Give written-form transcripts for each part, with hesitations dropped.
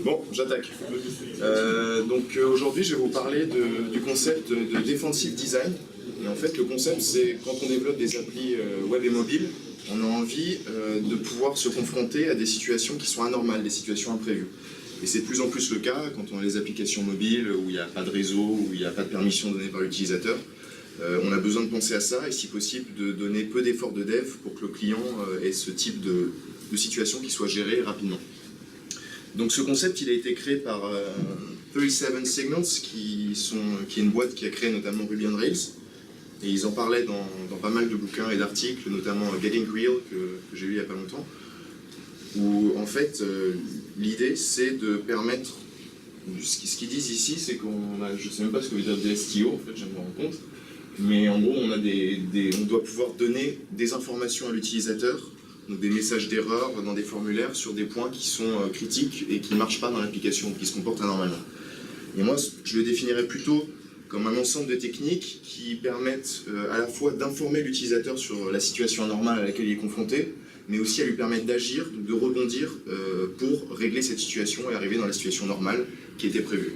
Bon, j'attaque. Aujourd'hui, je vais vous parler du concept de defensive design. Et en fait, le concept, c'est quand on développe des applis web et mobile, on a envie de pouvoir se confronter à des situations qui sont anormales, des situations imprévues. Et c'est de plus en plus le cas quand on a des applications mobiles où il n'y a pas de réseau, où il n'y a pas de permission donnée par l'utilisateur. On a besoin de penser à ça et si possible de donner peu d'efforts de dev pour que le client ait ce type de situation qui soit gérée rapidement. Donc ce concept, il a été créé par 37 Signals, qui est une boîte qui a créé notamment Ruby on Rails. Et ils en parlaient dans pas mal de bouquins et d'articles, notamment Getting Real, que j'ai lu il n'y a pas longtemps, où en fait, l'idée c'est de permettre, ce qu'ils disent ici, c'est qu'on a, je ne sais même pas ce que veut dire des STO, en fait, je me rends compte, mais en gros, on doit pouvoir donner des informations à l'utilisateur, donc des messages d'erreur dans des formulaires sur des points qui sont critiques et qui ne marchent pas dans l'application, qui se comportent anormalement. Et moi, je le définirais plutôt comme un ensemble de techniques qui permettent à la fois d'informer l'utilisateur sur la situation anormale à laquelle il est confronté, mais aussi à lui permettre d'agir, de rebondir pour régler cette situation et arriver dans la situation normale qui était prévue.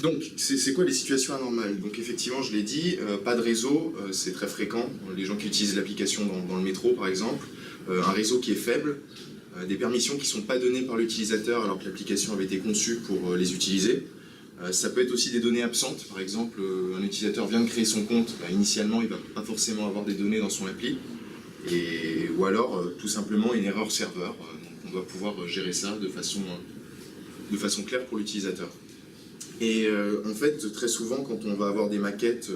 Donc, c'est quoi les situations anormales? Donc effectivement, je l'ai dit, pas de réseau, c'est très fréquent. Les gens qui utilisent l'application dans le métro, par exemple, un réseau qui est faible, des permissions qui ne sont pas données par l'utilisateur alors que l'application avait été conçue pour les utiliser. Ça peut être aussi des données absentes, par exemple, un utilisateur vient de créer son compte, initialement il ne va pas forcément avoir des données dans son appli, ou alors tout simplement une erreur serveur, donc on doit pouvoir gérer ça de façon claire pour l'utilisateur. Et en fait, très souvent, quand on va avoir des maquettes,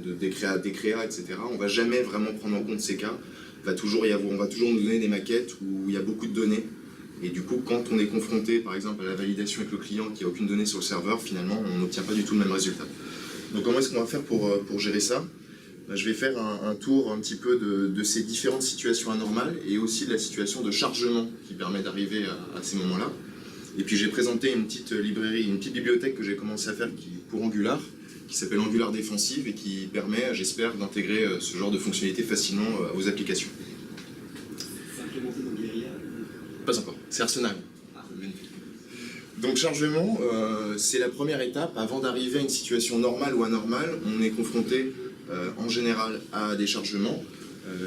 des créas, etc., on ne va jamais vraiment prendre en compte ces cas. On va toujours nous donner des maquettes où il y a beaucoup de données. Et du coup, quand on est confronté, par exemple, à la validation avec le client qui n'a aucune donnée sur le serveur, finalement, on n'obtient pas du tout le même résultat. Donc comment est-ce qu'on va faire pour gérer ça? Je vais faire un tour un petit peu de ces différentes situations anormales et aussi de la situation de chargement qui permet d'arriver à ces moments-là. Et puis j'ai présenté une petite librairie, une petite bibliothèque que j'ai commencé à faire pour Angular, qui s'appelle Angular Defensive et qui permet, j'espère, d'intégrer ce genre de fonctionnalités facilement aux applications. C'est implémenté dans Guerilla? Pas encore, c'est Arsenal. Donc chargement, c'est la première étape. Avant d'arriver à une situation normale ou anormale, on est confronté en général à des chargements.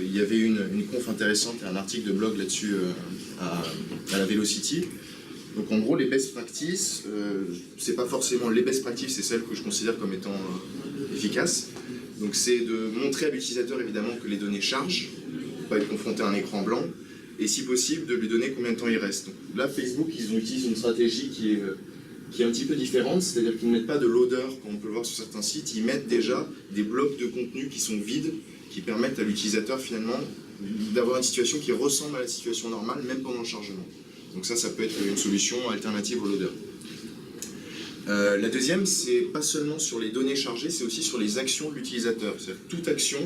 Il y avait une conf intéressante et un article de blog là-dessus à la Velocity. Donc en gros, les best practices, c'est pas forcément les best practices, c'est celles que je considère comme étant efficaces. Donc c'est de montrer à l'utilisateur évidemment que les données chargent, pour pas être confronté à un écran blanc, et si possible de lui donner combien de temps il reste. Donc là, Facebook, ils utilisent une stratégie qui est un petit peu différente, c'est-à-dire qu'ils ne mettent pas de loader, comme on peut le voir sur certains sites, ils mettent déjà des blocs de contenu qui sont vides, qui permettent à l'utilisateur finalement d'avoir une situation qui ressemble à la situation normale, même pendant le chargement. Donc ça peut être une solution alternative au loader. La deuxième, c'est pas seulement sur les données chargées, c'est aussi sur les actions de l'utilisateur. C'est-à-dire que toute action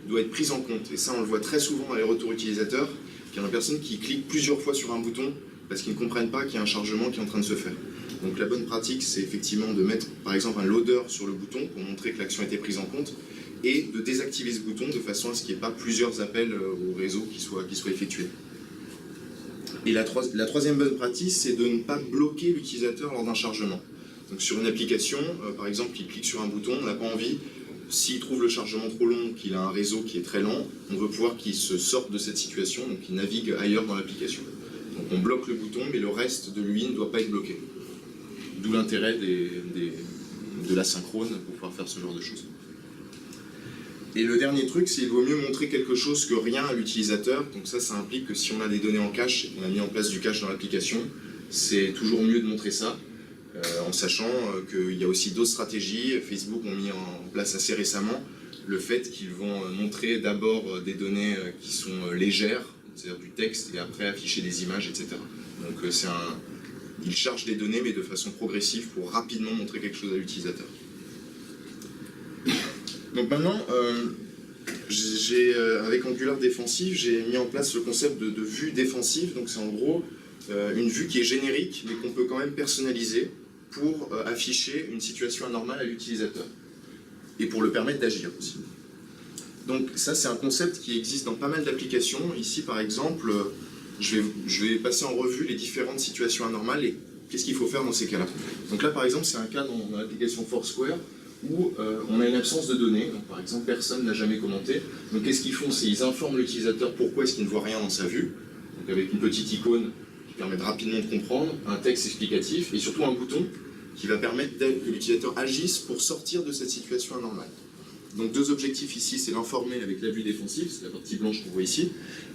doit être prise en compte. Et ça, on le voit très souvent dans les retours utilisateurs, qu'il y a des personnes qui cliquent plusieurs fois sur un bouton parce qu'ils ne comprennent pas qu'il y a un chargement qui est en train de se faire. Donc la bonne pratique, c'est effectivement de mettre, par exemple, un loader sur le bouton pour montrer que l'action a été prise en compte et de désactiver ce bouton de façon à ce qu'il n'y ait pas plusieurs appels au réseau qui soient effectués. Et la troisième bonne pratique, c'est de ne pas bloquer l'utilisateur lors d'un chargement. Donc sur une application, par exemple, il clique sur un bouton, on n'a pas envie, s'il trouve le chargement trop long, qu'il a un réseau qui est très lent, on veut pouvoir qu'il se sorte de cette situation, donc qu'il navigue ailleurs dans l'application. Donc on bloque le bouton, mais le reste de lui ne doit pas être bloqué. D'où l'intérêt de l'asynchrone pour pouvoir faire ce genre de choses. Et le dernier truc, c'est qu'il vaut mieux montrer quelque chose que rien à l'utilisateur. Donc ça implique que si on a des données en cache et qu'on a mis en place du cache dans l'application, c'est toujours mieux de montrer ça, en sachant qu'il y a aussi d'autres stratégies. Facebook ont mis en place assez récemment le fait qu'ils vont montrer d'abord des données qui sont légères, c'est-à-dire du texte, et après afficher des images, etc. Donc ils chargent des données, mais de façon progressive pour rapidement montrer quelque chose à l'utilisateur. Donc maintenant, avec Angular Defensive, j'ai mis en place le concept de vue défensive. Donc c'est en gros une vue qui est générique, mais qu'on peut quand même personnaliser pour afficher une situation anormale à l'utilisateur. Et pour le permettre d'agir aussi. Donc ça, c'est un concept qui existe dans pas mal d'applications. Ici, par exemple, je vais passer en revue les différentes situations anormales et qu'est-ce qu'il faut faire dans ces cas-là. Donc là, par exemple, c'est un cas dans l'application Foursquare où on a une absence de données. Donc, par exemple, personne n'a jamais commenté. Donc qu'est-ce qu'ils font? C'est ils informent l'utilisateur pourquoi est-ce qu'il ne voit rien dans sa vue. Donc avec une petite icône qui permet de rapidement de comprendre, un texte explicatif et surtout un bouton qui va permettre que l'utilisateur agisse pour sortir de cette situation anormale. Donc deux objectifs ici, c'est l'informer avec la vue défensive, c'est la partie blanche qu'on voit ici,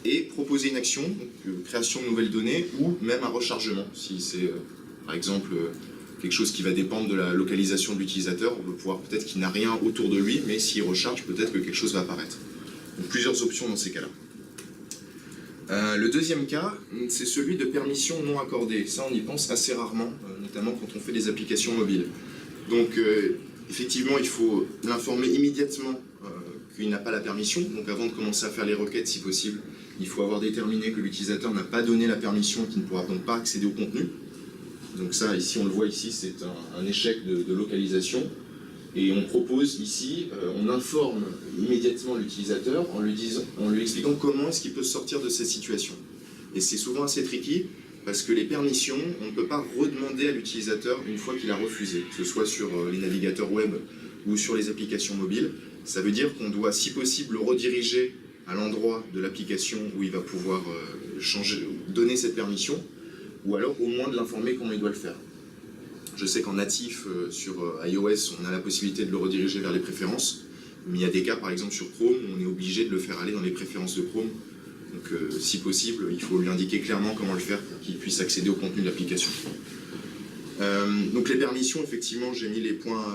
et proposer une action, donc création de nouvelles données, ou même un rechargement, si c'est par exemple quelque chose qui va dépendre de la localisation de l'utilisateur, on va pouvoir peut-être qu'il n'a rien autour de lui, mais s'il recharge, peut-être que quelque chose va apparaître. Donc plusieurs options dans ces cas-là. Le deuxième cas, c'est celui de permissions non accordées. Ça, on y pense assez rarement, notamment quand on fait des applications mobiles. Donc, effectivement, il faut l'informer immédiatement qu'il n'a pas la permission. Donc, avant de commencer à faire les requêtes, si possible, il faut avoir déterminé que l'utilisateur n'a pas donné la permission et qu'il ne pourra donc pas accéder au contenu. Donc ça, ici, on le voit ici, c'est un échec de localisation. Et on propose ici, on informe immédiatement l'utilisateur en lui expliquant comment est-ce qu'il peut sortir de cette situation. Et c'est souvent assez tricky parce que les permissions, on ne peut pas redemander à l'utilisateur une fois qu'il a refusé, que ce soit sur les navigateurs web ou sur les applications mobiles. Ça veut dire qu'on doit, si possible, le rediriger à l'endroit de l'application où il va pouvoir donner cette permission, ou alors au moins de l'informer comment il doit le faire. Je sais qu'en natif, sur iOS, on a la possibilité de le rediriger vers les préférences, mais il y a des cas, par exemple sur Chrome, où on est obligé de le faire aller dans les préférences de Chrome. Donc si possible, il faut lui indiquer clairement comment le faire pour qu'il puisse accéder au contenu de l'application. Donc les permissions, effectivement, j'ai mis les points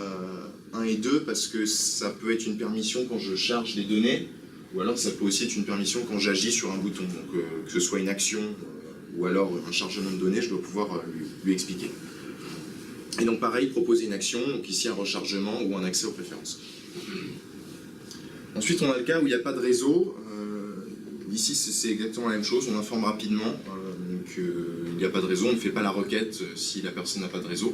1 et 2 parce que ça peut être une permission quand je charge les données, ou alors ça peut aussi être une permission quand j'agis sur un bouton. Donc que ce soit une action ou alors un chargement de données, je dois pouvoir lui expliquer. Et donc pareil, proposer une action, donc ici un rechargement ou un accès aux préférences. Ensuite, on a le cas où il n'y a pas de réseau. Ici, c'est exactement la même chose, on informe rapidement. Il n'y a pas de réseau, on ne fait pas la requête si la personne n'a pas de réseau.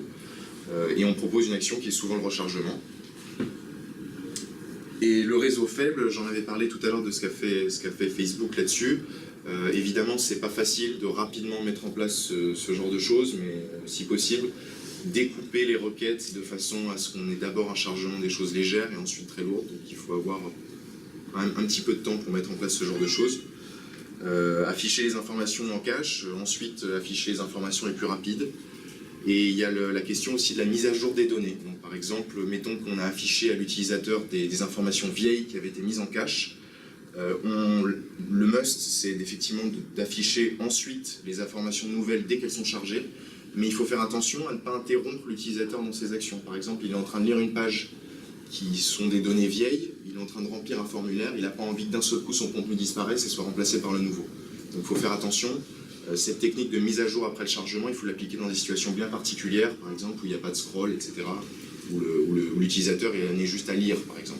Et on propose une action qui est souvent le rechargement. Et le réseau faible, j'en avais parlé tout à l'heure de ce qu'a fait Facebook là-dessus. Évidemment, c'est pas facile de rapidement mettre en place ce genre de choses, mais si possible, découper les requêtes de façon à ce qu'on ait d'abord un chargement des choses légères et ensuite très lourdes. Donc il faut avoir un petit peu de temps pour mettre en place ce genre de choses. Afficher les informations en cache, ensuite afficher les informations les plus rapides. Et il y a la question aussi de la mise à jour des données. Donc, par exemple, mettons qu'on a affiché à l'utilisateur des informations vieilles qui avaient été mises en cache. Le must, c'est effectivement d'afficher ensuite les informations nouvelles dès qu'elles sont chargées. Mais il faut faire attention à ne pas interrompre l'utilisateur dans ses actions. Par exemple, il est en train de lire une page qui sont des données vieilles, il est en train de remplir un formulaire, il n'a pas envie que d'un seul coup son contenu disparaisse et soit remplacé par le nouveau. Donc il faut faire attention. Cette technique de mise à jour après le chargement, il faut l'appliquer dans des situations bien particulières, par exemple où il n'y a pas de scroll, etc. Où l'utilisateur est juste à lire, par exemple.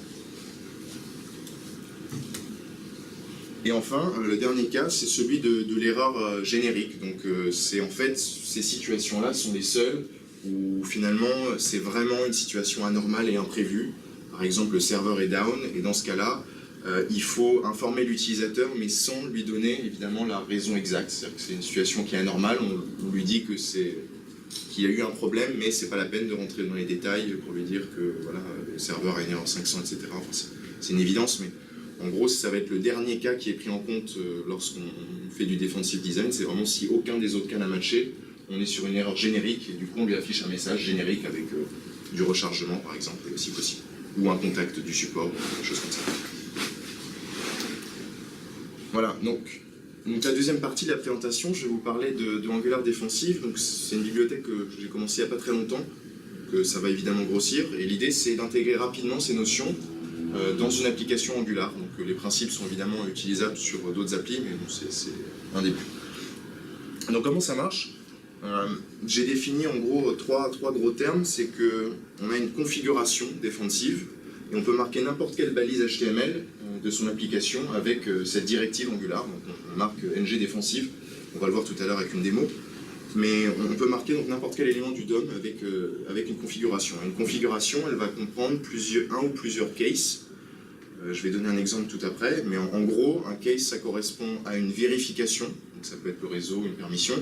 Et enfin, le dernier cas, c'est celui de l'erreur générique. Donc c'est en fait, ces situations-là sont les seules où finalement c'est vraiment une situation anormale et imprévue. Par exemple, le serveur est down, et dans ce cas-là, il faut informer l'utilisateur, mais sans lui donner évidemment la raison exacte. C'est-à-dire que c'est une situation qui est anormale, on lui dit qu'il y a eu un problème, mais c'est pas la peine de rentrer dans les détails pour lui dire que voilà, le serveur a une erreur 500, etc. Enfin, c'est une évidence, mais en gros, ça va être le dernier cas qui est pris en compte lorsqu'on fait du defensive design. C'est vraiment si aucun des autres cas n'a matché, on est sur une erreur générique et du coup on lui affiche un message générique avec du rechargement par exemple, si possible, ou un contact du support, quelque chose comme ça. Voilà, donc la deuxième partie de la présentation, je vais vous parler de Angular Defensive. Donc c'est une bibliothèque que j'ai commencé il n'y a pas très longtemps, que ça va évidemment grossir, et l'idée c'est d'intégrer rapidement ces notions dans une application Angular. Donc les principes sont évidemment utilisables sur d'autres applis, mais bon, c'est un début. Donc comment ça marche? J'ai défini en gros trois gros termes. C'est qu'on a une configuration défensive et on peut marquer n'importe quelle balise HTML de son application avec cette directive Angular. Donc on marque ng défensive, on va le voir tout à l'heure avec une démo. Mais on peut marquer donc n'importe quel élément du DOM avec une configuration. Une configuration, elle va comprendre un ou plusieurs cases. Je vais donner un exemple tout après, mais en gros, un case, ça correspond à une vérification. donc ça peut être le réseau, une permission,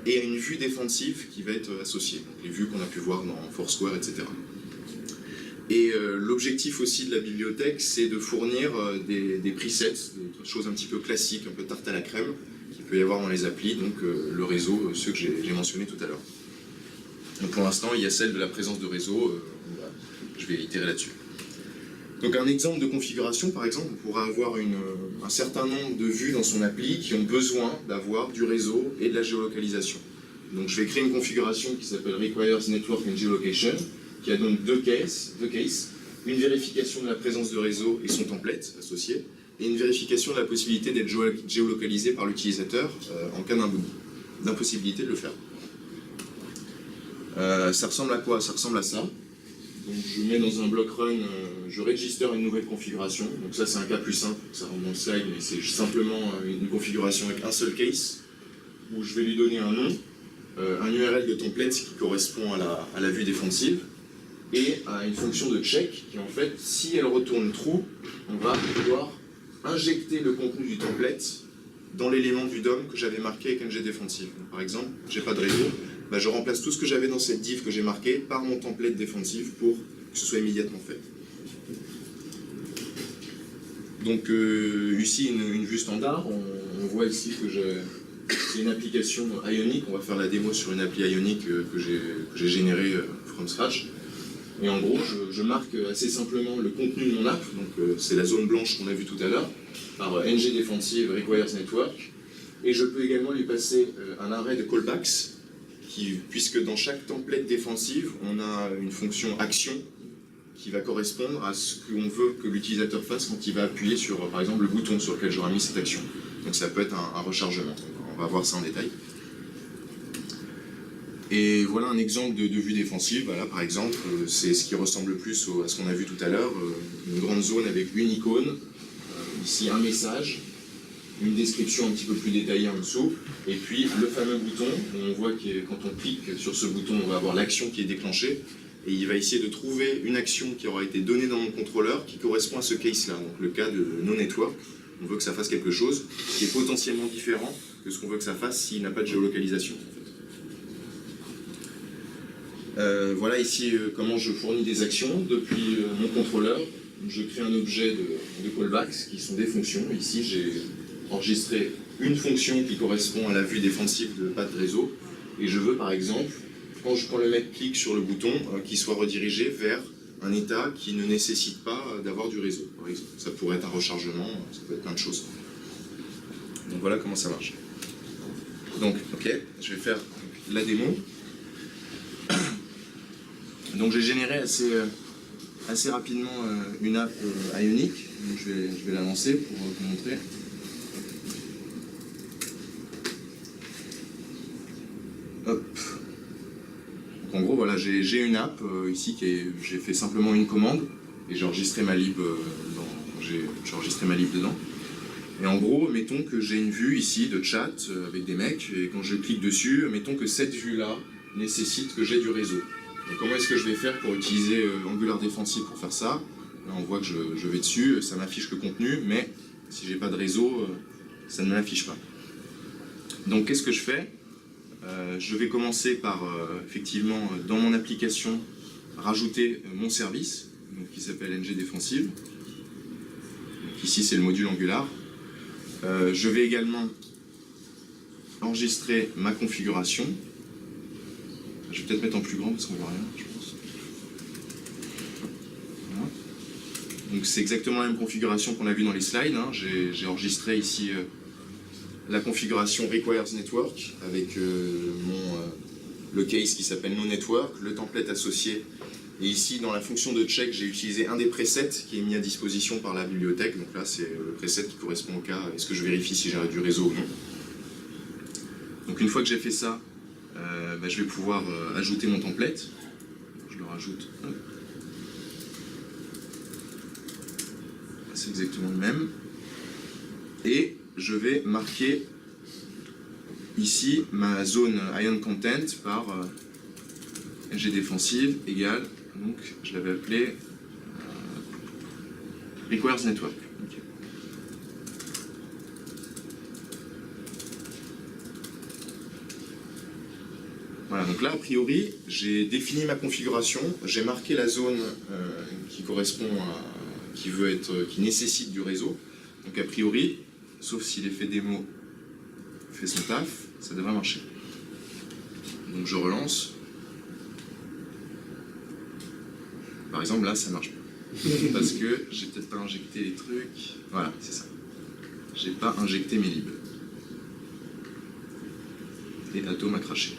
et à une vue défensive qui va être associée, donc les vues qu'on a pu voir dans Foursquare, etc. Et l'objectif aussi de la bibliothèque, c'est de fournir des presets, des choses un petit peu classiques, un peu tarte à la crème, qu'il peut y avoir dans les applis, donc le réseau, ceux que j'ai mentionnés tout à l'heure. Donc pour l'instant, il y a celle de la présence de réseau, je vais itérer là-dessus. Donc un exemple de configuration, par exemple, on pourra avoir un certain nombre de vues dans son appli qui ont besoin d'avoir du réseau et de la géolocalisation. Donc je vais créer une configuration qui s'appelle Requires Network and Geolocation, qui a donc deux cases, une vérification de la présence de réseau et son template associé, et une vérification de la possibilité d'être géolocalisé par l'utilisateur en cas d'impossibilité de le faire. Ça ressemble à quoi? Ça ressemble à ça. Donc je mets dans un bloc run, je register une nouvelle configuration. Donc ça c'est un cas plus simple, ça rentre dans le slide, mais c'est simplement une configuration avec un seul case, où je vais lui donner un nom, un URL de template qui correspond à la vue défensive, et à une fonction de check qui en fait, si elle retourne true, on va pouvoir injecter le contenu du template dans l'élément du DOM que j'avais marqué avec NG défensive. Donc, par exemple, j'ai pas de réseau, bah, je remplace tout ce que j'avais dans cette div que j'ai marqué par mon template défensive pour que ce soit immédiatement fait. Donc ici une vue standard, on voit ici que c'est une application Ionic, on va faire la démo sur une appli Ionic que j'ai générée from scratch. Et en gros, je marque assez simplement le contenu de mon app, donc c'est la zone blanche qu'on a vue tout à l'heure, par ng defensive requires network, et je peux également lui passer un array de callbacks, puisque dans chaque template défensive, on a une fonction action qui va correspondre à ce qu'on veut que l'utilisateur fasse quand il va appuyer sur, par exemple, le bouton sur lequel j'aurai mis cette action. Donc ça peut être un rechargement, on va voir ça en détail. Et voilà un exemple de vue défensive. Voilà, par exemple, c'est ce qui ressemble le plus à ce qu'on a vu tout à l'heure. Une grande zone avec une icône, ici un message, une description un petit peu plus détaillée en dessous, et puis le fameux bouton, on voit que quand on clique sur ce bouton, on va avoir l'action qui est déclenchée, et il va essayer de trouver une action qui aura été donnée dans mon contrôleur qui correspond à ce case-là, donc le cas de no network. On veut que ça fasse quelque chose qui est potentiellement différent que ce qu'on veut que ça fasse s'il n'a pas de géolocalisation. Voilà ici comment je fournis des actions depuis mon contrôleur. Je crée un objet de callbacks qui sont des fonctions. Ici j'ai enregistré une fonction qui correspond à la vue défensive de path réseau, et je veux par exemple, quand le mec clique sur le bouton, qu'il soit redirigé vers un état qui ne nécessite pas d'avoir du réseau, par exemple. Ça pourrait être un rechargement, ça peut être plein de choses. Donc voilà comment ça marche. Donc ok, je vais faire la démo. Donc j'ai généré assez rapidement une app Ionic, donc je vais la lancer pour vous montrer. Hop. Donc en gros voilà, j'ai une app ici j'ai fait simplement une commande et j'ai enregistré ma lib dedans. Et en gros, mettons que j'ai une vue ici de chat avec des mecs, et quand je clique dessus, mettons que cette vue-là nécessite que j'ai du réseau. Donc comment est-ce que je vais faire pour utiliser Angular Defensive pour faire ça? Là on voit que je vais dessus, ça m'affiche le contenu, mais si j'ai pas de réseau, ça ne me l'affiche pas. Donc qu'est-ce que je fais? Je vais commencer par, effectivement, dans mon application, rajouter mon service, donc, qui s'appelle ng defensive. Donc, ici c'est le module Angular. Je vais également enregistrer ma configuration. Je vais peut-être mettre en plus grand parce qu'on ne voit rien, je pense. Voilà. Donc c'est exactement la même configuration qu'on a vu dans les slides. Hein. J'ai enregistré ici la configuration Requires Network avec le case qui s'appelle No Network, le template associé. Et ici, dans la fonction de check, j'ai utilisé un des presets qui est mis à disposition par la bibliothèque. Donc là, c'est le preset qui correspond au cas, est-ce que je vérifie si j'ai du réseau ou non. Donc une fois que j'ai fait ça, je vais pouvoir ajouter mon template. Je le rajoute. C'est exactement le même. Et je vais marquer ici ma zone Ion Content par ng defensive égale, donc je l'avais appelé Requires Network. Okay. Voilà, donc là, a priori, j'ai défini ma configuration, j'ai marqué la zone qui correspond à... qui nécessite du réseau. Donc a priori, sauf si l'effet démo fait son taf, ça devrait marcher. Donc je relance. Par exemple, là, ça marche pas. Parce que j'ai peut-être pas injecté les trucs. Voilà, c'est ça. J'ai pas injecté mes libs. Et Atom a craché.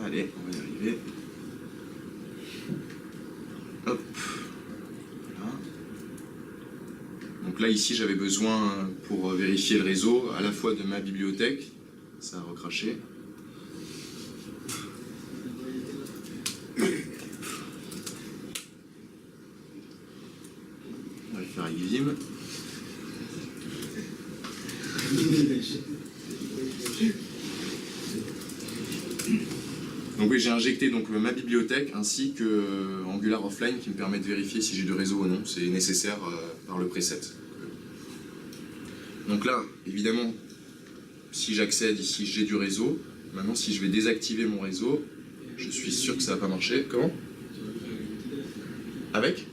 Allez, on va y arriver. Hop. Voilà. Donc là, ici, j'avais besoin, pour vérifier le réseau, à la fois de ma bibliothèque. Ça a recraché. On va le faire avec Vim. Donc oui, j'ai injecté donc ma bibliothèque ainsi que Angular Offline qui me permet de vérifier si j'ai du réseau ou non. C'est nécessaire par le preset. Donc là, évidemment, si j'accède ici, j'ai du réseau. Maintenant, si je vais désactiver mon réseau, je suis sûr que ça va pas marcher. Comment? Avec?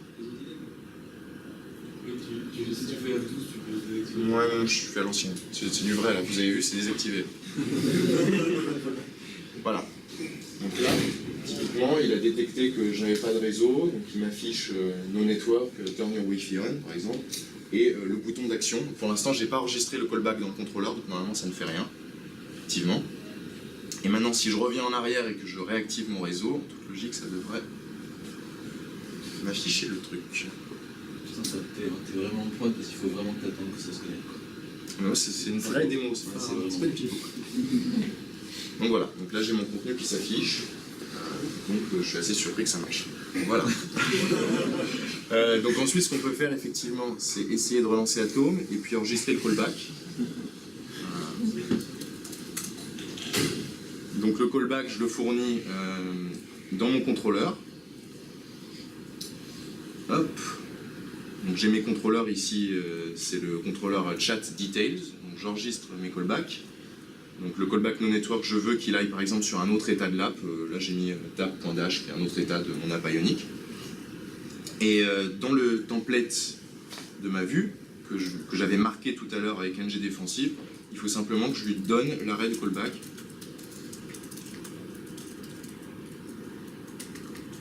Si tu fais F12, tu peux désactiver. Ouais, non, je fais à l'ancienne. C'est du vrai, là. Vous avez vu, c'est désactivé. Voilà. Donc là, typiquement, il a détecté que je n'avais pas de réseau, donc il m'affiche No Network, Turn Your Wi-Fi On, par exemple, et le bouton d'action. Pour l'instant, je n'ai pas enregistré le callback dans le contrôleur, donc normalement, ça ne fait rien, effectivement. Et maintenant, si je reviens en arrière et que je réactive mon réseau, en toute logique, ça devrait m'afficher le truc. Putain, t'es vraiment point parce qu'il faut vraiment que t'attendes que ça se connecte. Ouais, c'est une vraie démo, c'est pas une pipeau. Donc voilà, donc là j'ai mon contenu qui s'affiche, donc je suis assez surpris que ça marche. Donc voilà. Donc ensuite ce qu'on peut faire effectivement, c'est essayer de relancer Atom et puis enregistrer le callback. Donc le callback je le fournis dans mon contrôleur. Hop. Donc j'ai mes contrôleurs ici, c'est le contrôleur chat details, donc j'enregistre mes callbacks. Donc le callback no network, je veux qu'il aille par exemple sur un autre état de l'app. Là j'ai mis tab.dash qui est un autre état de mon app Ionic. Et dans le template de ma vue, que j'avais marqué tout à l'heure avec ng défensive, il faut simplement que je lui donne l'arrêt de callback.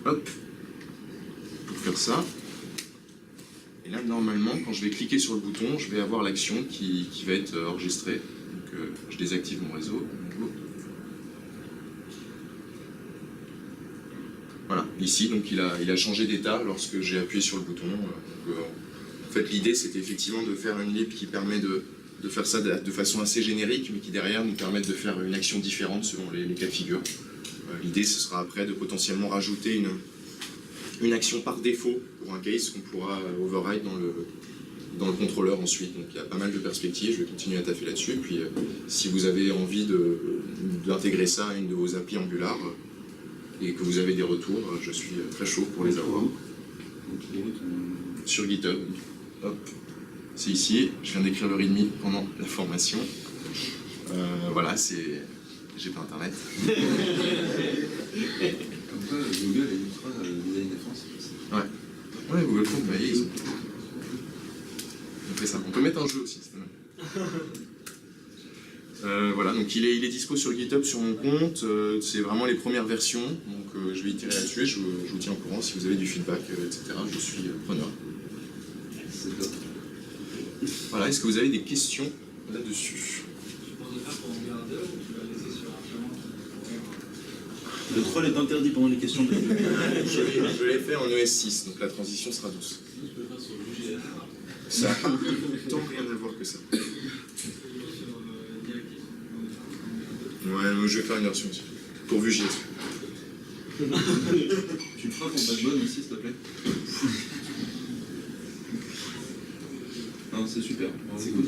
Hop, pour faire ça. Et là normalement, quand je vais cliquer sur le bouton, je vais avoir l'action qui va être enregistrée. Je désactive mon réseau. Voilà, ici donc il a changé d'état lorsque j'ai appuyé sur le bouton. En fait l'idée c'était effectivement de faire une lib qui permet de faire ça de façon assez générique, mais qui derrière nous permet de faire une action différente selon les cas de figure. L'idée ce sera après de potentiellement rajouter une action par défaut pour un case qu'on pourra override dans le contrôleur ensuite. Donc il y a pas mal de perspectives, je vais continuer à taffer là-dessus. Puis si vous avez envie d'intégrer ça à une de vos applis Angular et que vous avez des retours, je suis très chaud pour les avoir. Sur GitHub. Hop. C'est ici, je viens d'écrire le readme pendant la formation. Voilà, c'est... J'ai pas internet. Comme quoi, Google est ultra design défense. Ouais. Ouais, Google Front, bah, ils ont... On fait ça. On peut mettre un jeu aussi, c'est mal. Voilà, donc il est dispo sur GitHub, sur mon compte. C'est vraiment les premières versions, donc je vais itérer là-dessus. Je vous tiens au courant si vous avez du feedback, etc. Je suis preneur. C'est top. Voilà, est-ce que vous avez des questions là-dessus? Tu penses le faire pour Angular 2 ou tu vas laisser sur un chemin qui Le troll est interdit pendant les questions de... Je l'ai fait en ES6, donc la transition sera douce. tu peux le faire sur Vue.js. Ça n'a tant rien à voir que ça. Ouais, je vais faire une version aussi. Pour Vue.js. Tu le feras pour Backbone aussi, s'il te plaît. Non, c'est super. C'est cool.